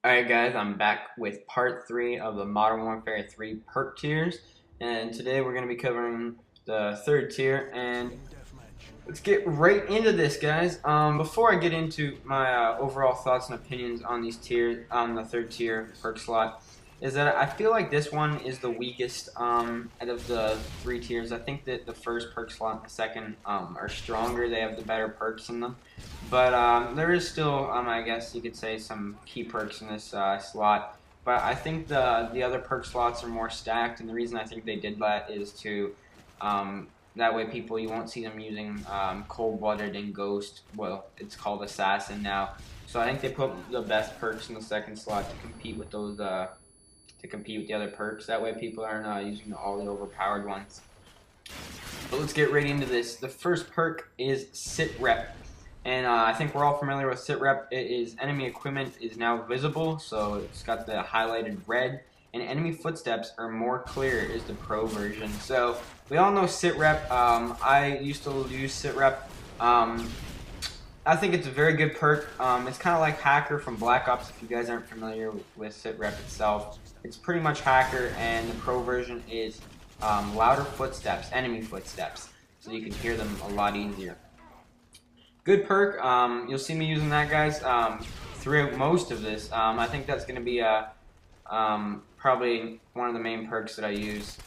Alright guys, I'm back with part 3 of the Modern Warfare 3 perk tiers, and today we're going to be covering the third tier, and let's get right into this guys. Before I get into my overall thoughts and opinions on these tiers, on the third tier perk slot, is that I feel like this one is the weakest out of the 3 tiers. I think that the first perk slot and the second are stronger, they have the better perks in them. But there is still, I guess you could say, some key perks in this slot. But I think the other perk slots are more stacked, and the reason I think they did that is to that way you won't see them using cold-blooded and ghost. Well, it's called assassin now. So I think they put the best perks in the second slot to compete with those to compete with the other perks. That way people aren't using all the overpowered ones. But let's get right into this. The first perk is sit rep. And I think we're all familiar with sit rep. It is enemy equipment is now visible, so it's got the highlighted red, and enemy footsteps are more clear is the pro version. So we all know sit rep. I used to use sit rep. I think it's a very good perk. It's kind of like hacker from Black Ops. If you guys aren't familiar with sit rep itself, it's pretty much hacker, and the pro version is louder footsteps, enemy footsteps, so you can hear them a lot easier. Good perk. You'll see me using that, guys, throughout most of this. I think that's going to be probably one of the main perks that I use.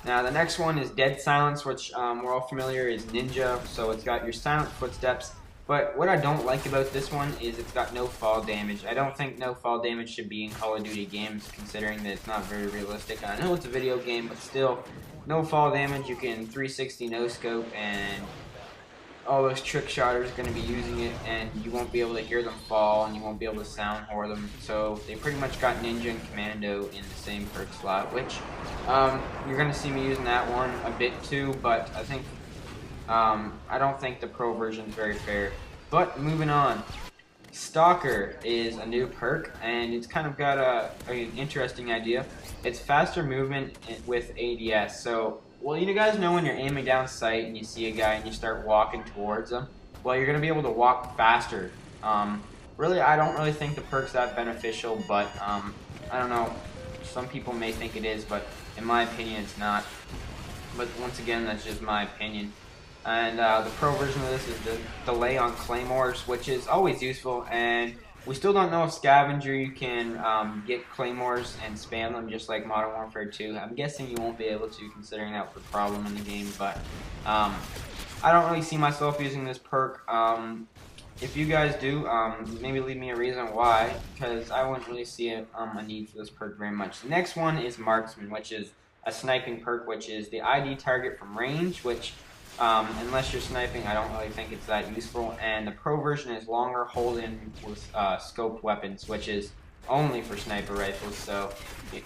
Now, the next one is dead silence, which we're all familiar is ninja. So it's got your silent footsteps. But what I don't like about this one is it's got no fall damage. I don't think no fall damage should be in Call of Duty games, considering that it's not very realistic. I know it's a video game, but still, no fall damage. You can 360 no scope, and all those trick shotters are going to be using it, and you won't be able to hear them fall, and you won't be able to sound whore them. So they pretty much got ninja and commando in the same perk slot, which you're going to see me using that one a bit too, but I think I don't think the pro version is very fair. But moving on, Stalker is a new perk, and it's kind of got an interesting idea. It's faster movement with ADS. So, well, you guys know when you're aiming down sight and you see a guy and you start walking towards them, well, you're going to be able to walk faster. Really, I don't really think the perk's that beneficial, but I don't know. Some people may think it is, but in my opinion, it's not. But once again, that's just my opinion. And the pro version of this is the delay on claymores, which is always useful, and we still don't know if scavenger you can get claymores and spam them just like Modern Warfare 2. I'm guessing you won't be able to, considering that was a problem in the game, but I don't really see myself using this perk. If you guys do, maybe leave me a reason why, because I wouldn't really see a need for this perk very much. The next one is Marksman, which is a sniping perk, which is the ID target from range, which unless you're sniping, I don't really think it's that useful. And the pro version is longer hold-in with scoped weapons, which is only for sniper rifles. So,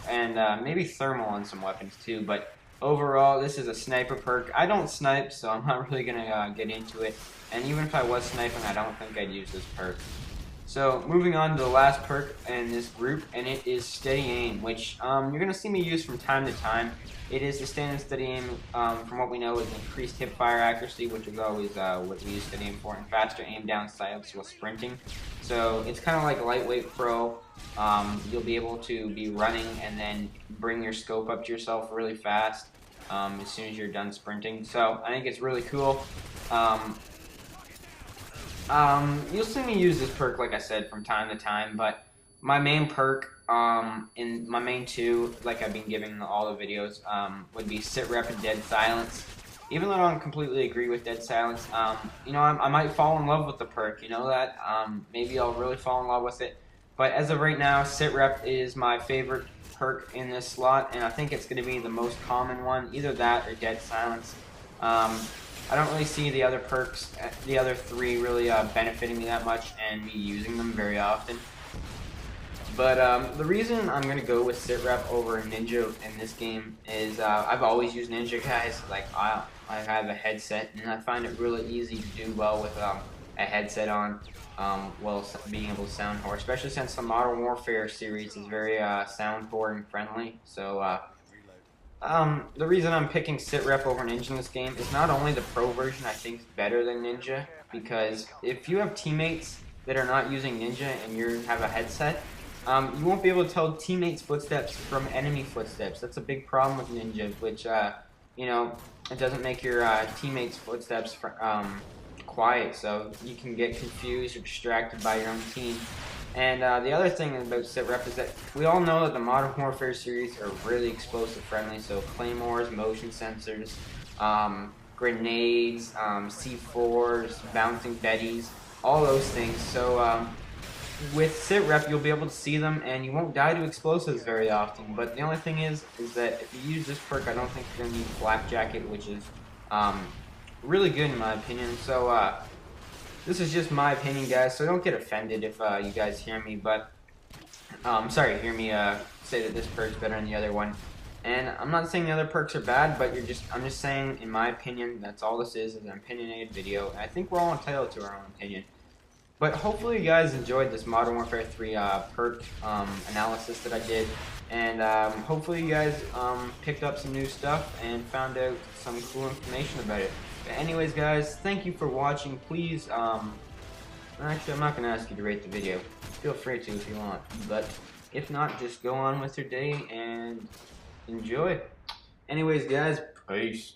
and maybe thermal on some weapons too. But overall, this is a sniper perk. I don't snipe, so I'm not really gonna get into it. And even if I was sniping, I don't think I'd use this perk. So moving on to the last perk in this group, and it is Steady Aim, which you're going to see me use from time to time. It is the standard Steady Aim, from what we know, is increased hip fire accuracy, which is always what we use Steady Aim for, and faster aim down sights while sprinting. So it's kind of like Lightweight Pro. You'll be able to be running and then bring your scope up to yourself really fast as soon as you're done sprinting. So I think it's really cool. You'll see me use this perk, like I said, from time to time, but my main perk, in my main two, like I've been giving in all the videos, would be Sit Rep and Dead Silence. Even though I don't completely agree with Dead Silence, you know, I might fall in love with the perk, you know that? Maybe I'll really fall in love with it. But as of right now, Sit Rep is my favorite perk in this slot, and I think it's going to be the most common one, either that or Dead Silence. I don't really see the other perks, the other three, really benefiting me that much and me using them very often. But the reason I'm going to go with Sit Rep over Ninja in this game is I've always used Ninja, guys. Like, I have a headset, and I find it really easy to do well with a headset on, while being able to sound whore, especially since the Modern Warfare series is very sound whoring friendly. So, the reason I'm picking Sit Rep over Ninja in this game is not only the pro version I think is better than Ninja, because if you have teammates that are not using Ninja and you have a headset, you won't be able to tell teammates' footsteps from enemy footsteps. That's a big problem with Ninja, which, you know, it doesn't make your teammates' footsteps quiet, so you can get confused or distracted by your own team. And the other thing about sitrep is that we all know that the Modern Warfare series are really explosive friendly, so claymores, motion sensors, grenades, C4s, bouncing betties, all those things. So with sitrep, you'll be able to see them, and you won't die to explosives very often. But the only thing is that if you use this perk, I don't think you're gonna need Flak Jacket, which is really good in my opinion. So this is just my opinion, guys. So don't get offended if you guys hear me, but sorry, hear me say that this perk's better than the other one. And I'm not saying the other perks are bad, but I'm just saying, in my opinion, that's all this is an opinionated video. And I think we're all entitled to our own opinion. But hopefully you guys enjoyed this Modern Warfare 3 perk analysis that I did. And hopefully you guys picked up some new stuff and found out some cool information about it. But anyways, guys, thank you for watching. Please, actually, I'm not going to ask you to rate the video. Feel free to if you want. But if not, just go on with your day and enjoy. Anyways, guys, peace.